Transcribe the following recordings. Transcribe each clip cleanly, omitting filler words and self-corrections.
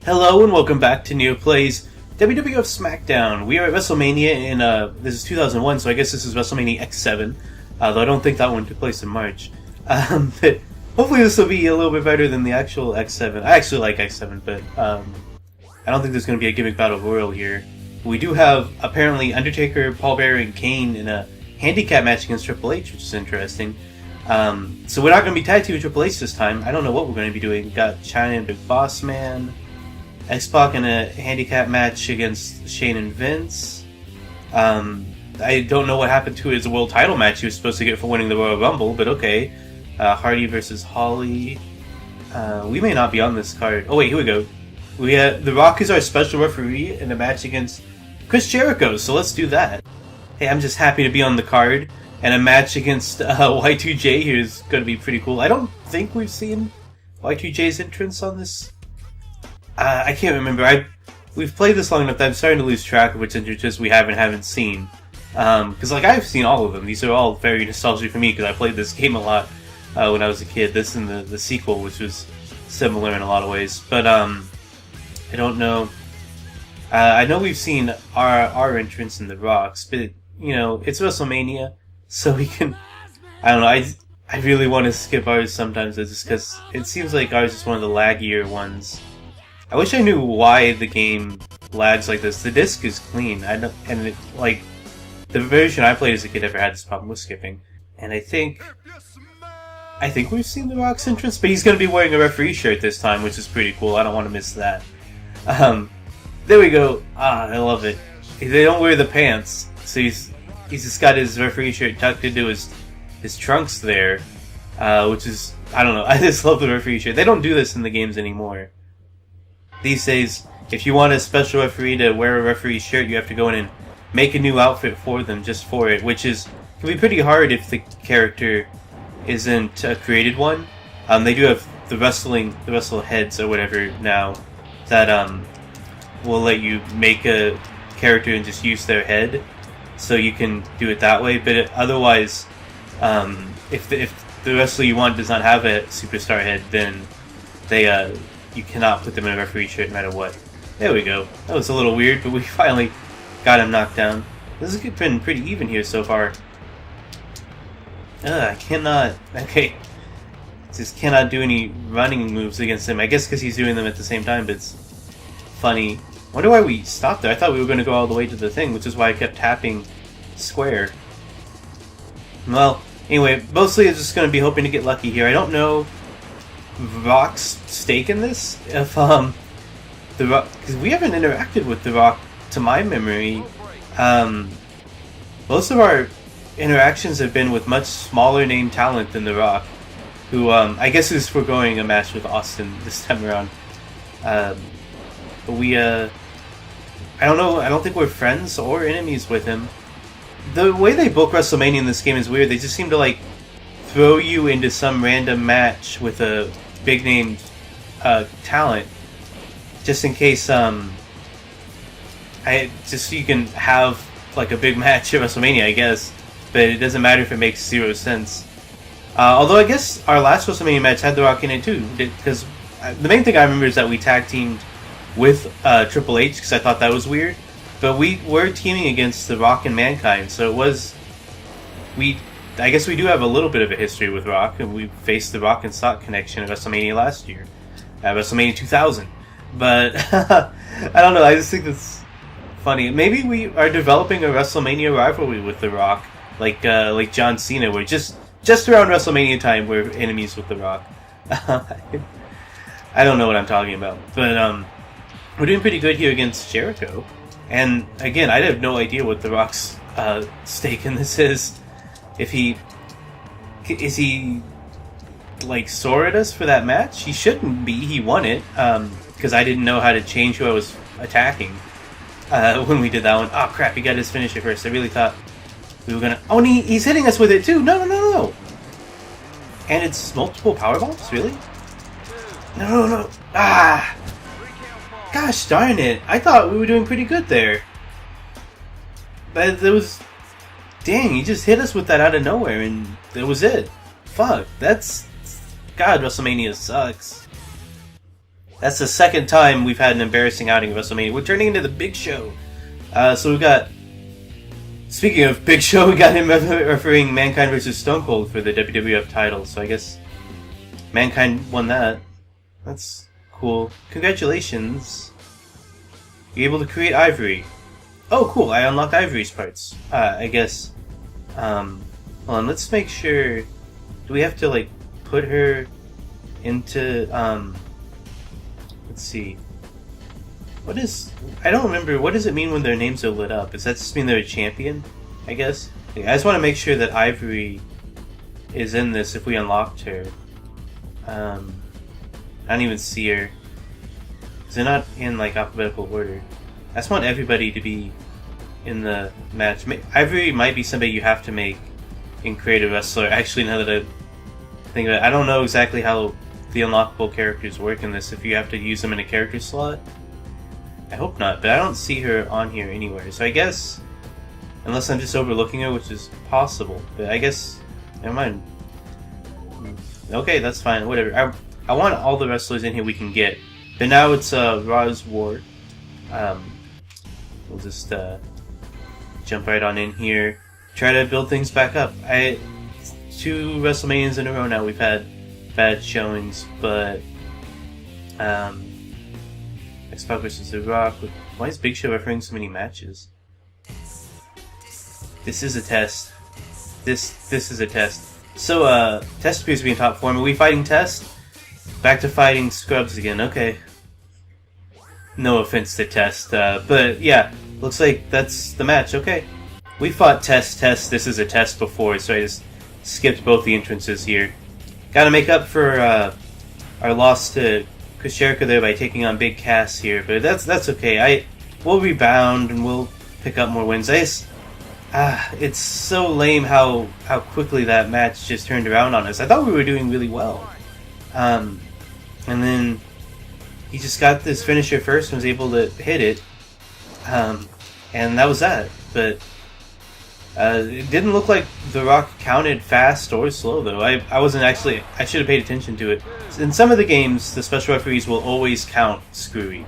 Hello and welcome back to Nearplays WWF SmackDown. We are at WrestleMania in, this is 2001, so I guess this is WrestleMania X7, though I don't think that one took place in March. But hopefully this will be a little bit better than the actual X7. I actually like X7, but I don't think there's going to be a gimmick battle royal here. We do have, apparently, Undertaker, Paul Bearer, and Kane in a handicap match against Triple H, which is interesting. So we're not going to be tag team with Triple H this time. I don't know what we're going to be doing. We've got China and Big Boss Man, X-Pac in a handicap match against Shane and Vince. I don't know what happened to his world title match he was supposed to get for winning the Royal Rumble, but okay. Hardy versus Holly. We may not be on this card. Oh wait, here we go. The Rock is our special referee in a match against Chris Jericho, so let's do that. Hey, I'm just happy to be on the card, and a match against Y2J here is going to be pretty cool. I don't think we've seen Y2J's entrance on this. I can't remember. We've played this long enough that I'm starting to lose track of which entrances we haven't seen. Because I've seen all of them. These are all very nostalgic for me because I played this game a lot when I was a kid. This and the sequel, which was similar in a lot of ways. But I don't know. I know we've seen our entrance in the Rocks, but you know it's WrestleMania, so we can. I don't know. I really want to skip ours sometimes, just because it seems like ours is one of the laggier ones. I wish I knew why the game lags like this. The disc is clean. The version I played as a kid never had this problem with skipping. And I think we've seen The Rock's entrance, but he's going to be wearing a referee shirt this time, which is pretty cool. I don't want to miss that. There we go. I love it. They don't wear the pants, so he's just got his referee shirt tucked into his trunks there, which is, I don't know. I just love the referee shirt. They don't do this in the games anymore. These days, if you want a special referee to wear a referee shirt, you have to go in and make a new outfit for them just for it, which can be pretty hard if the character isn't a created one. They do have the wrestle heads or whatever now that will let you make a character and just use their head, so you can do it that way. But otherwise, if the wrestler you want does not have a superstar head, then you cannot put them in a referee shirt no matter what. There we go. That was a little weird, but we finally got him knocked down. This has been pretty even here so far. I cannot... Okay. Just cannot do any running moves against him. I guess because he's doing them at the same time, but it's funny. I wonder why we stopped there. I thought we were going to go all the way to the thing, which is why I kept tapping square. Well, anyway, mostly I'm just going to be hoping to get lucky here. I don't know Rock's stake in this. If the Rock, because we haven't interacted with the Rock to my memory. Most of our interactions have been with much smaller name talent than the Rock, who I guess is foregoing a match with Austin this time around. But we I don't know. I don't think we're friends or enemies with him. The way they book WrestleMania in this game is weird. They just seem to throw you into some random match with a big name talent, just in case so you can have a big match at WrestleMania, I guess. But it doesn't matter if it makes zero sense. Although I guess our last WrestleMania match had The Rock in it too, because the main thing I remember is that we tag teamed with Triple H, because I thought that was weird. But we were teaming against The Rock and Mankind, so it was... I guess we do have a little bit of a history with Rock, and we faced the Rock and Sock connection at WrestleMania last year, at WrestleMania 2000. But I don't know. I just think that's funny. Maybe we are developing a WrestleMania rivalry with the Rock, like John Cena, where just around WrestleMania time we're enemies with the Rock. I don't know what I'm talking about, but we're doing pretty good here against Jericho. And again, I have no idea what the Rock's stake in this is. Is he sore at us for that match? He shouldn't be. He won it because I didn't know how to change who I was attacking when we did that one. Oh crap! He got his finisher first. I really thought we were gonna. Oh, and he's hitting us with it too. No! And it's multiple power bombs. Really? No! Ah! Gosh darn it! I thought we were doing pretty good there. But there was... Dang, he just hit us with that out of nowhere, and that was it. Fuck, that's... God, WrestleMania sucks. That's the second time we've had an embarrassing outing at WrestleMania. We're turning into the Big Show. So we've got... Speaking of Big Show, we got him refereeing Mankind vs. Stone Cold for the WWF title. So I guess Mankind won that. That's cool. Congratulations. You're able to create Ivory. Oh, cool. I unlocked Ivory's parts. I guess... hold on, let's make sure... Do we have to, like, put her into... Let's see. What is... I don't remember. What does it mean when their names are lit up? Does that just mean they're a champion? I guess? Yeah, I just want to make sure that Ivory is in this if we unlocked her. I don't even see her. They're not in, like, alphabetical order. I just want everybody to be in the match. Ivory might be somebody you have to make in Create a Wrestler. Actually, now that I think of it, I don't know exactly how the unlockable characters work in this, if you have to use them in a character slot. I hope not, but I don't see her on here anywhere. So I guess, unless I'm just overlooking her, which is possible, but I guess, never mind. Okay, that's fine, whatever. I want all the wrestlers in here we can get, but now it's Raw's War. We'll just jump right on in here, try to build things back up. 2 WrestleManias in a row now we've had bad showings, but X-Pac vs. The Rock. Why is Big Show referring so many matches? This is a test. This is a test. So Test appears to be in top form. Are we fighting Test? Back to fighting Scrubs again. Okay. No offense to Test, but yeah, looks like that's the match. Okay. We fought Test, this is a Test before, so I just skipped both the entrances here. Gotta make up for our loss to Chris Jericho there by taking on Big Cass here, but that's okay. We'll rebound and we'll pick up more wins. It's so lame how quickly that match just turned around on us. I thought we were doing really well. And then he just got this finisher first and was able to hit it. And that was that. But it didn't look like The Rock counted fast or slow, though. I wasn't actually... I should have paid attention to it. In some of the games, the special referees will always count screwy,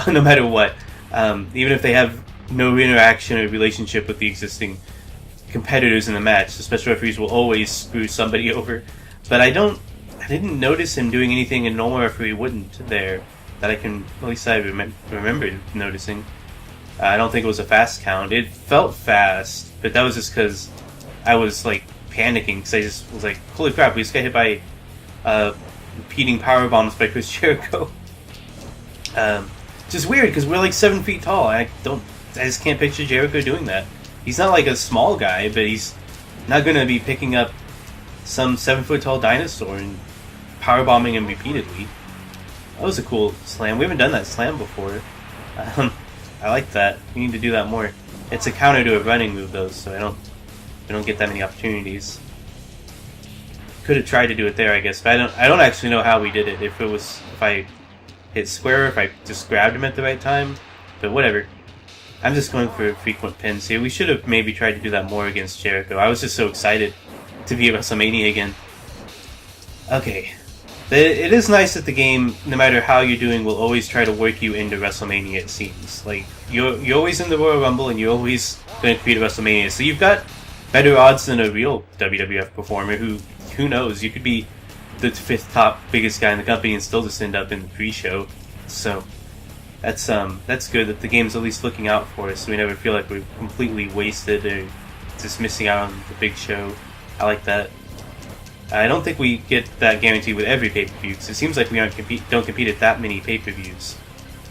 no matter what. Even if they have no interaction or relationship with the existing competitors in the match, the special referees will always screw somebody over. But I didn't notice him doing anything a normal referee wouldn't there, that I can... At least I remember noticing. I don't think it was a fast count. It felt fast, but that was just because I was, like, panicking, because I just was like, holy crap, we just got hit by repeating power bombs by Chris Jericho. Just weird, because we're like 7 feet tall. I just can't picture Jericho doing that. He's not like a small guy, but he's not going to be picking up some 7 foot tall dinosaur and power bombing him repeatedly. That was a cool slam. We haven't done that slam before. I like that. We need to do that more. It's a counter to a running move, though, so I don't get that many opportunities. Could have tried to do it there, I guess, but I don't actually know how we did it. If I hit square, if I just grabbed him at the right time, but whatever. I'm just going for frequent pins here. We should have maybe tried to do that more against Jericho. I was just so excited to be at WrestleMania again. Okay. It is nice that the game, no matter how you're doing, will always try to work you into WrestleMania, it seems. Like, you're always in the Royal Rumble, and you're always going to compete at WrestleMania. So you've got better odds than a real WWF performer who knows, you could be the 5th top biggest guy in the company and still just end up in the pre-show. So that's good that the game's at least looking out for us, so we never feel like we're completely wasted or just missing out on the big show. I like that. I don't think we get that guarantee with every pay-per-view, because it seems like we don't compete at that many pay-per-views.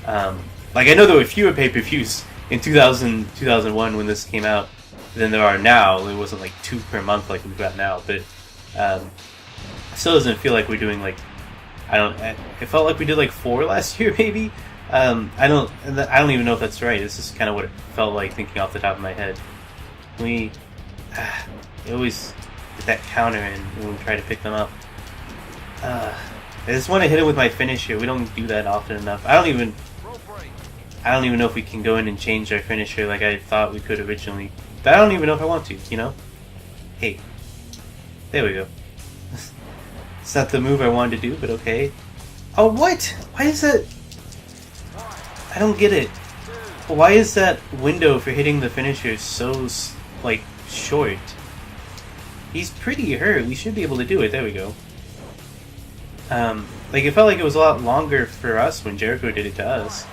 Like, I know there were fewer pay-per-views in 2001 when this came out than there are now. It wasn't like 2 per month like we've got now, but it still doesn't feel like we're doing like... It felt like we did like 4 last year, maybe? I don't even know if that's right. This is kind of what it felt like, thinking off the top of my head. We always get that counter in when we try to pick them up. I just want to hit it with my finisher. We don't do that often enough. I don't even know if we can go in and change our finisher like I thought we could originally. But I don't even know if I want to, you know? Hey. There we go. It's not the move I wanted to do, but okay. Oh, what? Why is that? I don't get it. Why is that window for hitting the finisher so, like, short? He's pretty hurt. We should be able to do it. There we go. Like, it felt like it was a lot longer for us when Jericho did it to us.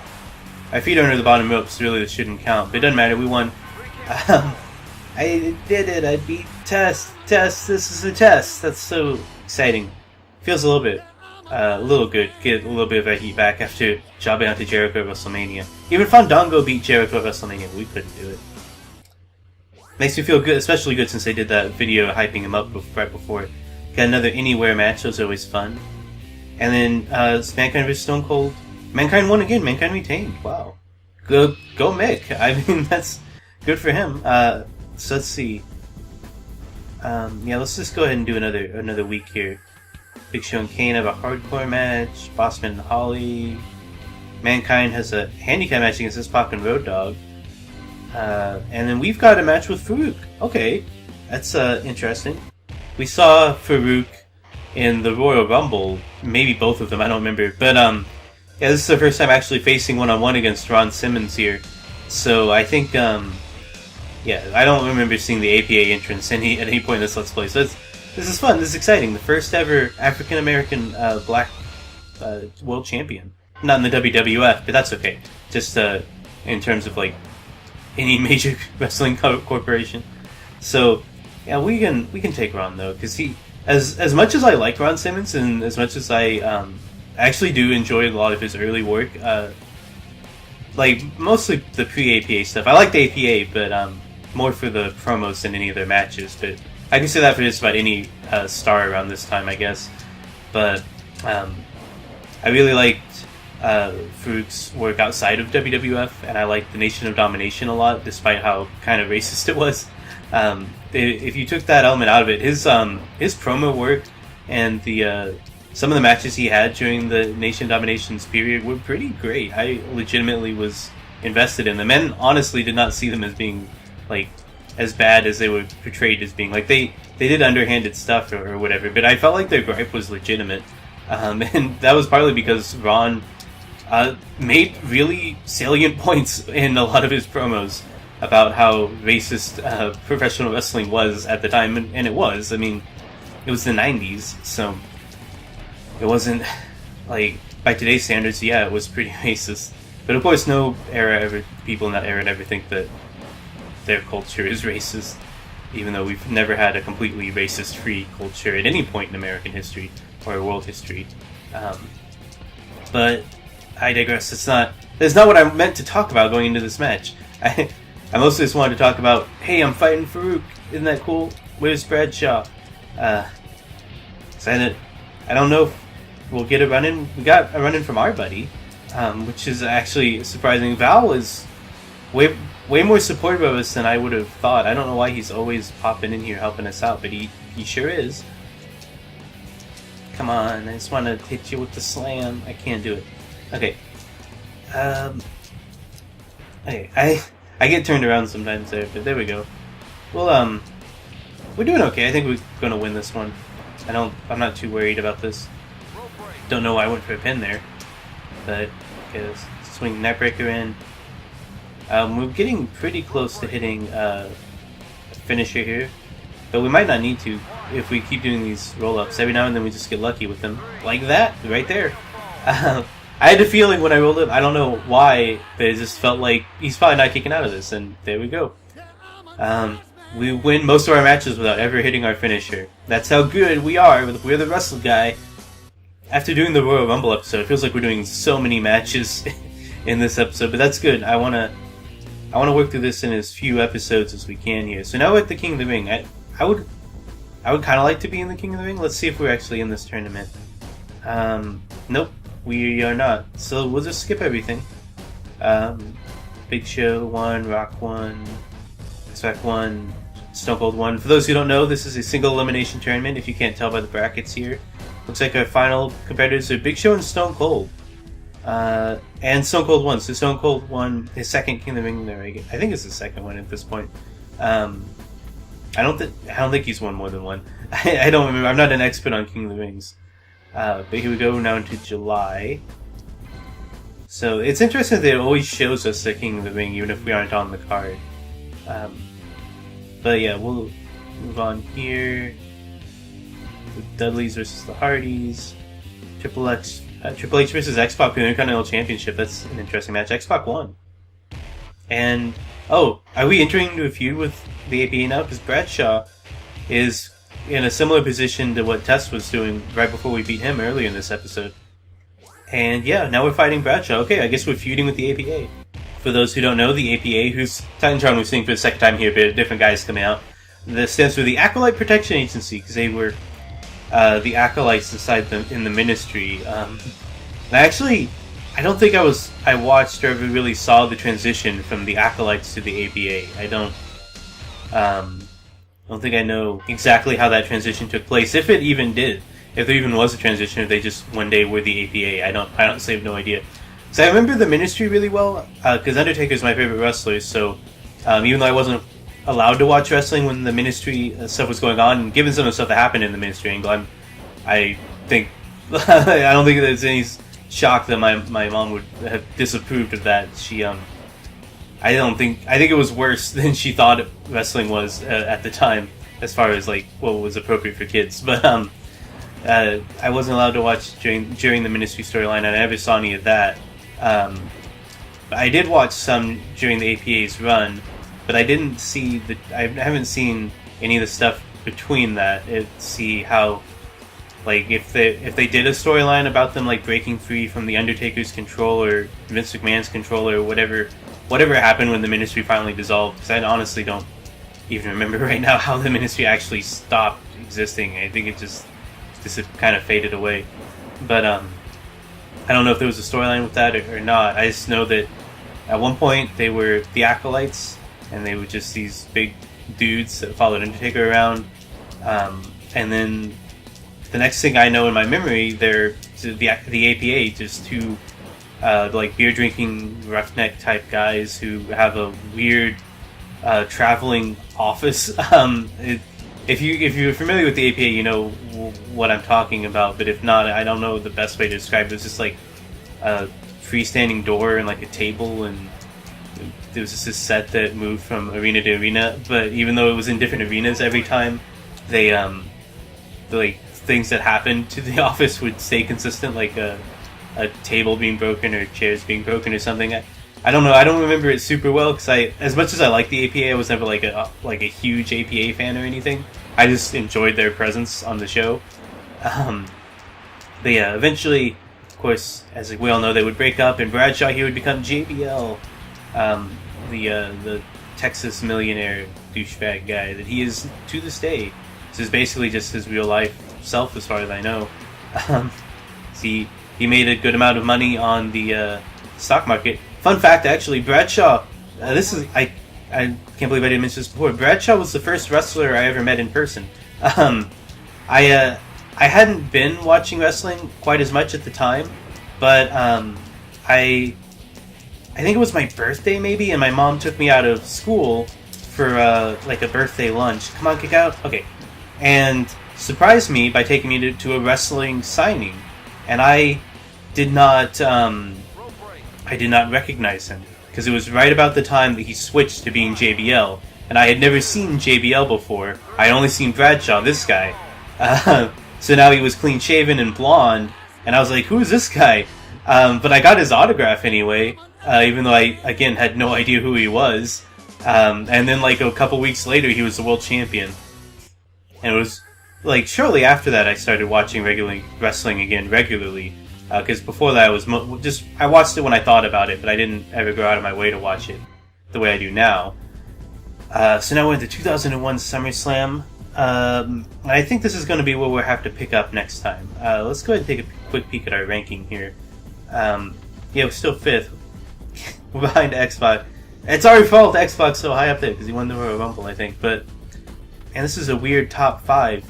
I feed under the bottom rope, so really this shouldn't count. But it doesn't matter. We won. I did it. I beat Test. This is a test. That's so exciting. Feels a little good. Get a little bit of that heat back after jobbing out to Jericho at WrestleMania. Even Fandango beat Jericho at WrestleMania. We couldn't do it. Makes me feel good, especially good since they did that video hyping him up right before. Got another Anywhere match. Those are always fun. And then Mankind vs. Stone Cold. Mankind won again. Mankind retained. Wow. Go Mick. I mean, that's good for him. So let's see. Yeah, let's just go ahead and do another week here. Big Show and Kane have a hardcore match. Bossman and Holly. Mankind has a handicap match against this Pac and Road Dogg. And then we've got a match with Farouk. Okay, that's interesting. We saw Farouk in the Royal Rumble. Maybe both of them, I don't remember. But yeah, this is the first time actually facing one-on-one against Ron Simmons here. So I think, yeah, I don't remember seeing the APA entrance at any point in this Let's Play. So this is fun. This is exciting. The first ever African-American black world champion. Not in the WWF, but that's okay. Just in terms of like any major wrestling corporation. So yeah, we can take Ron though, because he, as much as I like Ron Simmons and as much as I actually do enjoy a lot of his early work, like mostly the pre-APA stuff. I like the APA, but more for the promos than any of their matches. But I can say that for just about any star around this time, I guess. But I really liked Farouk's work outside of WWF, and I liked the Nation of Domination a lot, despite how kind of racist it was. If you took that element out of it, his promo work and the some of the matches he had during the Nation Dominations period were pretty great. I legitimately was invested in them, and honestly did not see them as being like as bad as they were portrayed as being. Like they did underhanded stuff or whatever, but I felt like their gripe was legitimate, and that was partly because Ron made really salient points in a lot of his promos about how racist professional wrestling was at the time, and it was. I mean, it was the 90s, so it wasn't, like, by today's standards, yeah, it was pretty racist. But of course, no people in that era ever think that their culture is racist, even though we've never had a completely racist-free culture at any point in American history or world history. But I digress. That's not what I meant to talk about going into this match. I mostly just wanted to talk about, hey, I'm fighting Farouk. Isn't that cool? Where's Bradshaw? I don't know if we'll get a run-in. We got a run-in from our buddy, which is actually surprising. Val is way more supportive of us than I would have thought. I don't know why he's always popping in here helping us out, but he sure is. Come on, I just want to hit you with the slam. I can't do it. Okay. Okay, I get turned around sometimes there, but there we go. Well, we're doing okay. I think we're going to win this one. I'm not too worried about this. Don't know why I went for a pin there, but okay, let's swing Neckbreaker in. We're getting pretty close to hitting a finisher here, but we might not need to if we keep doing these roll-ups. Every now and then we just get lucky with them, like that, right there. I had a feeling when I rolled it, I don't know why, but it just felt like he's probably not kicking out of this, and there we go. We win most of our matches without ever hitting our finisher. That's how good we are. We're the Wrestle Guy. After doing the Royal Rumble episode, it feels like we're doing so many matches in this episode, but that's good. I want to work through this in as few episodes as we can here. So now we're at the King of the Ring. I would kind of like to be in the King of the Ring. Let's see if we're actually in this tournament. Nope, we are not. So we'll just skip everything. Big Show 1, Rock 1, Spec 1, Stone Cold 1. For those who don't know, this is a single elimination tournament, if you can't tell by the brackets here. Looks like our final competitors are Big Show and Stone Cold. And Stone Cold won. So Stone Cold won his second King of the Ring there. I think it's his second one at this point. I don't think he's won more than one. I don't remember. I'm not an expert on King of the Rings. But here we go now into July. So it's interesting that it always shows us the King of the Ring, even if we aren't on the card. But yeah, we'll move on here. The Dudleys versus the Hardys. Triple H versus X-Pac for the Intercontinental Championship. That's an interesting match. X-Pac won. And, oh, are we entering into a feud with the APA now? Because Bradshaw is in a similar position to what Test was doing right before we beat him earlier in this episode. And yeah, now we're fighting Bradshaw. Okay, I guess we're feuding with the APA. For those who don't know, the APA, who's Titantron was seeing for the second time here, but different guys coming out. This stands for the Acolyte Protection Agency, because they were the Acolytes inside in the ministry. I don't think I watched or ever really saw the transition from the Acolytes to the APA. I don't think I know exactly how that transition took place, if it even did. If there even was a transition, if they just one day were the APA, I honestly have no idea. So I remember the Ministry really well, because Undertaker's my favorite wrestler. So even though I wasn't allowed to watch wrestling when the Ministry stuff was going on, and given some of the stuff that happened in the Ministry angle, I think I don't think there's any shock that my mom would have disapproved of that. I think it was worse than she thought wrestling was at the time, as far as like what was appropriate for kids, but. I wasn't allowed to watch during the Ministry storyline, and I never saw any of that. I did watch some during the APA's run, but I haven't seen any of the stuff between that. See how, like, if they did a storyline about them like breaking free from the Undertaker's control or Vince McMahon's control or whatever happened when the Ministry finally dissolved. Because I honestly don't even remember right now how the Ministry actually stopped existing. I think it just kind of faded away, but I don't know if there was a storyline with that or not. I just know that at one point they were the Acolytes, and they were just these big dudes that followed Undertaker around, and then the next thing I know in my memory, they're the APA, just two like beer drinking roughneck type guys who have a weird traveling office. If you're familiar with the APA, you know what I'm talking about. But if not, I don't know the best way to describe it. It's just like a freestanding door and like a table, and there was just this set that moved from arena to arena. But even though it was in different arenas every time, the like things that happened to the office would stay consistent, like a table being broken or chairs being broken or something. I don't know. I don't remember it super well because as much as I like the APA, I was never like a huge APA fan or anything. I just enjoyed their presence on the show. But yeah, eventually, of course, as we all know, they would break up, and Bradshaw here would become JBL, the Texas millionaire douchebag guy that he is to this day. This is basically just his real life self, as far as I know. See, he made a good amount of money on the stock market. Fun fact, actually, Bradshaw. I can't believe I didn't mention this before. Bradshaw was the first wrestler I ever met in person. I hadn't been watching wrestling quite as much at the time, but I think it was my birthday maybe, and my mom took me out of school for like a birthday lunch. Come on, kick out. Okay, and surprised me by taking me to a wrestling signing, and I did not recognize him, because it was right about the time that he switched to being JBL, and I had never seen JBL before. I had only seen Bradshaw, this guy. So now he was clean-shaven and blonde, and I was like, who is this guy? But I got his autograph anyway, even though I, again, had no idea who he was. And then, like, a couple weeks later, he was the world champion. And it was, like, shortly after that, I started watching wrestling again regularly. Because before that, I watched it when I thought about it, but I didn't ever go out of my way to watch it the way I do now. So now we're into 2001 SummerSlam. I think this is going to be what we'll have to pick up next time. Let's go ahead and take a quick peek at our ranking here. Yeah, we're still 5th. We're behind X-Pac. It's our fault X-Pac's so high up there, because he won the Royal Rumble, I think. And this is a weird top 5.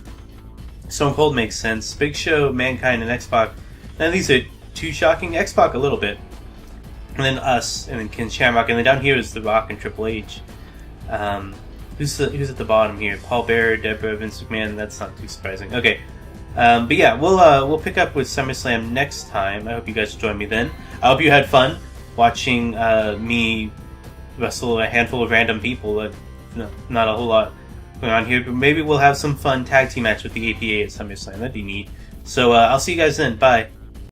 Stone Cold makes sense. Big Show, Mankind, and X-Pac. Now these are too shocking. X-Pac a little bit. And then us, and then Ken Shamrock. And then down here is The Rock and Triple H. Who's at the bottom here? Paul Bearer, Deborah, Vince McMahon. That's not too surprising. Okay. But yeah, we'll pick up with SummerSlam next time. I hope you guys join me then. I hope you had fun watching me wrestle a handful of random people. Not a whole lot going on here, but maybe we'll have some fun tag team match with the APA at SummerSlam. That'd be neat. So I'll see you guys then. Bye.